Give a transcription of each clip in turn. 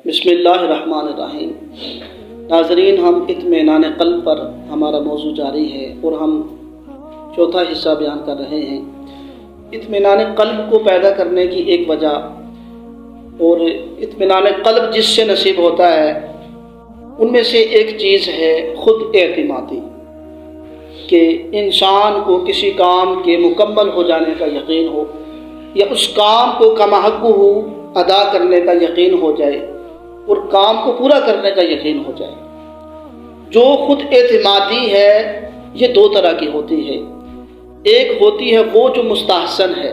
بسم اللہ الرحمن الرحیم۔ ناظرین، ہم اطمینان قلب پر ہمارا موضوع جاری ہے اور ہم چوتھا حصہ بیان کر رہے ہیں۔ اطمینان قلب کو پیدا کرنے کی ایک وجہ اور اطمینان قلب جس سے نصیب ہوتا ہے ان میں سے ایک چیز ہے خود اعتمادی، کہ انسان کو کسی کام کے مکمل ہو جانے کا یقین ہو یا اس کام کو کما حق ہو ادا کرنے کا یقین ہو جائے اور کام کو پورا کرنے کا یقین ہو جائے۔ جو خود اعتمادی ہے یہ دو طرح کی ہوتی ہے۔ ایک ہوتی ہے وہ جو مستحسن ہے۔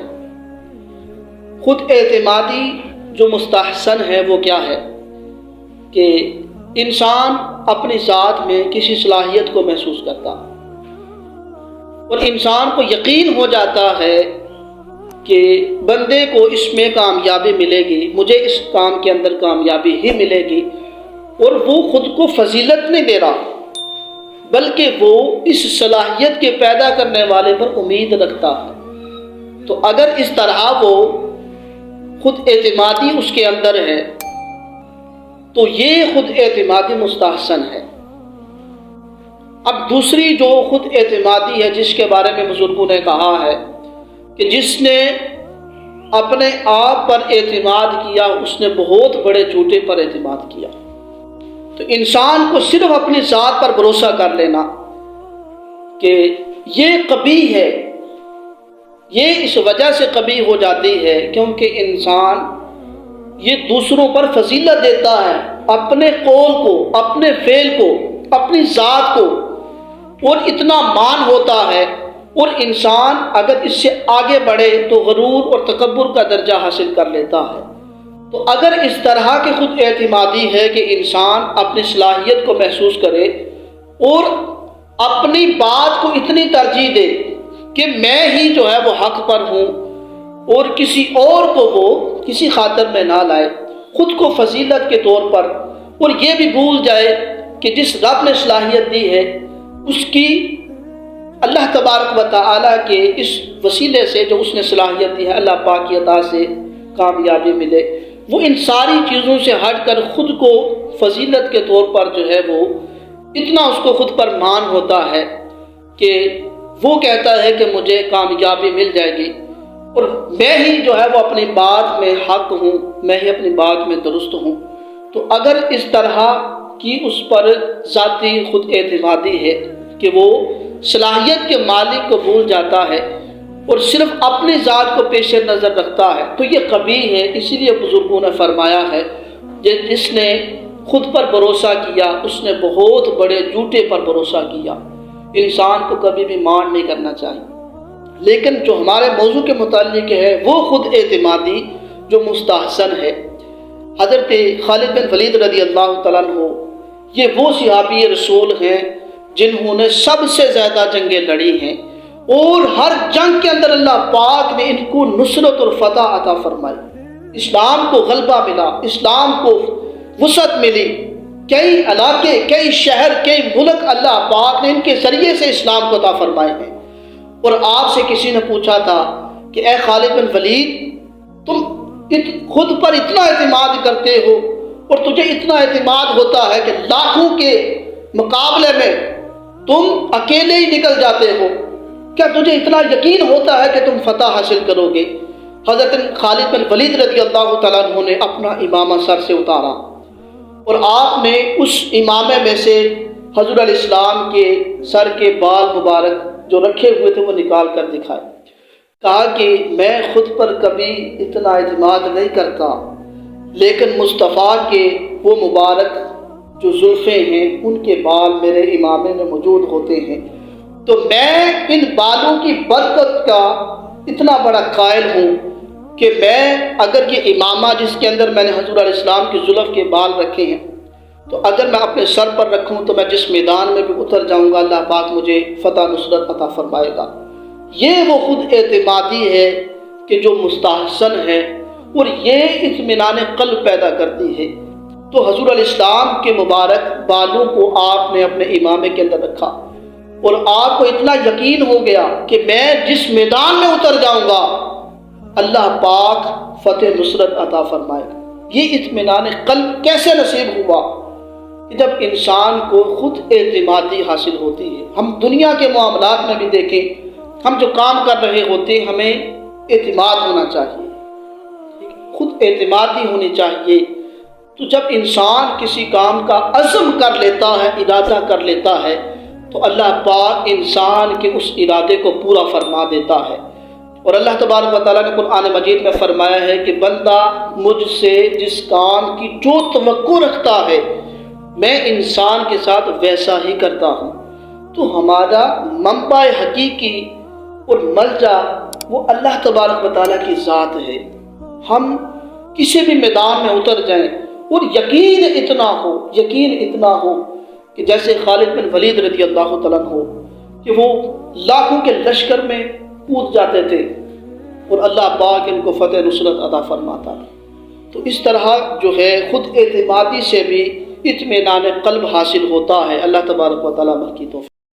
خود اعتمادی جو مستحسن ہے وہ کیا ہے کہ انسان اپنی ذات میں کسی صلاحیت کو محسوس کرتا اور انسان کو یقین ہو جاتا ہے کہ بندے کو اس میں کامیابی ملے گی، مجھے اس کام کے اندر کامیابی ہی ملے گی، اور وہ خود کو فضیلت نہیں دے رہا بلکہ وہ اس صلاحیت کے پیدا کرنے والے پر امید رکھتا ہے۔ تو اگر اس طرح وہ خود اعتمادی اس کے اندر ہے تو یہ خود اعتمادی مستحسن ہے۔ اب دوسری جو خود اعتمادی ہے جس کے بارے میں بزرگوں نے کہا ہے کہ جس نے اپنے آپ پر اعتماد کیا اس نے بہت بڑے جھوٹے پر اعتماد کیا۔ تو انسان کو صرف اپنی ذات پر بھروسہ کر لینا کہ یہ قبیح ہے، یہ اس وجہ سے قبیح ہو جاتی ہے کیونکہ انسان یہ دوسروں پر فضیلت دیتا ہے، اپنے قول کو، اپنے فعل کو، اپنی ذات کو، اور اتنا مان ہوتا ہے، اور انسان اگر اس سے آگے بڑھے تو غرور اور تکبر کا درجہ حاصل کر لیتا ہے۔ تو اگر اس طرح کی خود اعتمادی ہے کہ انسان اپنی صلاحیت کو محسوس کرے اور اپنی بات کو اتنی ترجیح دے کہ میں ہی جو ہے وہ حق پر ہوں اور کسی اور کو وہ کسی خاطر میں نہ لائے، خود کو فضیلت کے طور پر، اور یہ بھی بھول جائے کہ جس رب نے صلاحیت دی ہے اس کی اللہ تبارک و تعالیٰ کے اس وسیلے سے جو اس نے صلاحیت دی ہے اللہ پاک کی عطا سے کامیابی ملے، وہ ان ساری چیزوں سے ہٹ کر خود کو فضیلت کے طور پر جو ہے وہ اتنا اس کو خود پر مان ہوتا ہے کہ وہ کہتا ہے کہ مجھے کامیابی مل جائے گی اور میں ہی جو ہے وہ اپنی بات میں حق ہوں، میں ہی اپنی بات میں درست ہوں۔ تو اگر اس طرح کی اس پر ذاتی خود اعتمادی ہے کہ وہ صلاحیت کے مالک کو بھول جاتا ہے اور صرف اپنی ذات کو پیش نظر رکھتا ہے تو یہ قبیح ہے۔ اسی لیے بزرگوں نے فرمایا ہے جس نے خود پر بھروسہ کیا اس نے بہت بڑے جھوٹے پر بھروسہ کیا۔ انسان کو کبھی بھی مان نہیں کرنا چاہیے، لیکن جو ہمارے موضوع کے متعلق ہے وہ خود اعتمادی جو مستحسن ہے۔ حضرت خالد بن ولید رضی اللہ تعالیٰ عنہ یہ وہ صحابی رسول ہیں جنہوں نے سب سے زیادہ جنگیں لڑی ہیں اور ہر جنگ کے اندر اللہ پاک نے ان کو نصرت اور فتح عطا فرمائی، اسلام کو غلبہ ملا، اسلام کو وسعت ملی، کئی علاقے، کئی شہر، کئی ملک اللہ پاک نے ان کے ذریعے سے اسلام کو عطا فرمائے ہیں۔ اور آپ سے کسی نے پوچھا تھا کہ اے خالد بن ولید تم خود پر اتنا اعتماد کرتے ہو اور تجھے اتنا اعتماد ہوتا ہے کہ لاکھوں کے مقابلے میں تم اکیلے ہی نکل جاتے ہو، کیا تجھے اتنا یقین ہوتا ہے کہ تم فتح حاصل کرو گے؟ حضرت خالد بن ولید رضی اللہ تعالیٰ عنہ نے اپنا امامہ سر سے اتارا اور آپ نے اس امامے میں سے حضور علیہ السلام کے سر کے بال مبارک جو رکھے ہوئے تھے وہ نکال کر دکھائے، کہا کہ میں خود پر کبھی اتنا اعتماد نہیں کرتا لیکن مصطفیٰ کے وہ مبارک جو زلفیں ہیں ان کے بال میرے امامے میں موجود ہوتے ہیں، تو میں ان بالوں کی برکت کا اتنا بڑا قائل ہوں کہ میں اگر یہ امامہ جس کے اندر میں نے حضور علیہ السلام کی زلف کے بال رکھے ہیں تو اگر میں اپنے سر پر رکھوں تو میں جس میدان میں بھی اتر جاؤں گا اللہ پاک مجھے فتح نصرت عطا فرمائے گا۔ یہ وہ خود اعتمادی ہے کہ جو مستحسن ہے اور یہ اطمینان قلب پیدا کرتی ہے۔ تو حضور علیہ السلام کے مبارک بالوں کو آپ نے اپنے امامے کے اندر رکھا اور آپ کو اتنا یقین ہو گیا کہ میں جس میدان میں اتر جاؤں گا اللہ پاک فتح نصرت عطا فرمائے گا۔ یہ اطمینان قلب کیسے نصیب ہوا؟ کہ جب انسان کو خود اعتمادی حاصل ہوتی ہے۔ ہم دنیا کے معاملات میں بھی دیکھیں، ہم جو کام کر رہے ہوتے ہیں ہمیں اعتماد ہونا چاہیے، خود اعتمادی ہونی چاہیے۔ تو جب انسان کسی کام کا عزم کر لیتا ہے، ارادہ کر لیتا ہے، تو اللہ پاک انسان کے اس ارادے کو پورا فرما دیتا ہے۔ اور اللہ تبارک و تعالیٰ نے قرآن مجید میں فرمایا ہے کہ بندہ مجھ سے جس کام کی جو توقع رکھتا ہے میں انسان کے ساتھ ویسا ہی کرتا ہوں۔ تو ہمارا منبع حقیقی اور ملجا وہ اللہ تبارک و تعالیٰ کی ذات ہے۔ ہم کسی بھی میدان میں اتر جائیں اور یقین اتنا ہو کہ جیسے خالد بن ولید رضی اللہ تعالیٰ عنہ کہ وہ لاکھوں کے لشکر میں کود جاتے تھے اور اللہ پاک ان کو فتح نصرت عطا فرماتا ہے۔ تو اس طرح جو ہے خود اعتمادی سے بھی اطمینان قلب حاصل ہوتا ہے۔ اللہ تبارک و تعالیٰ کی توفیق۔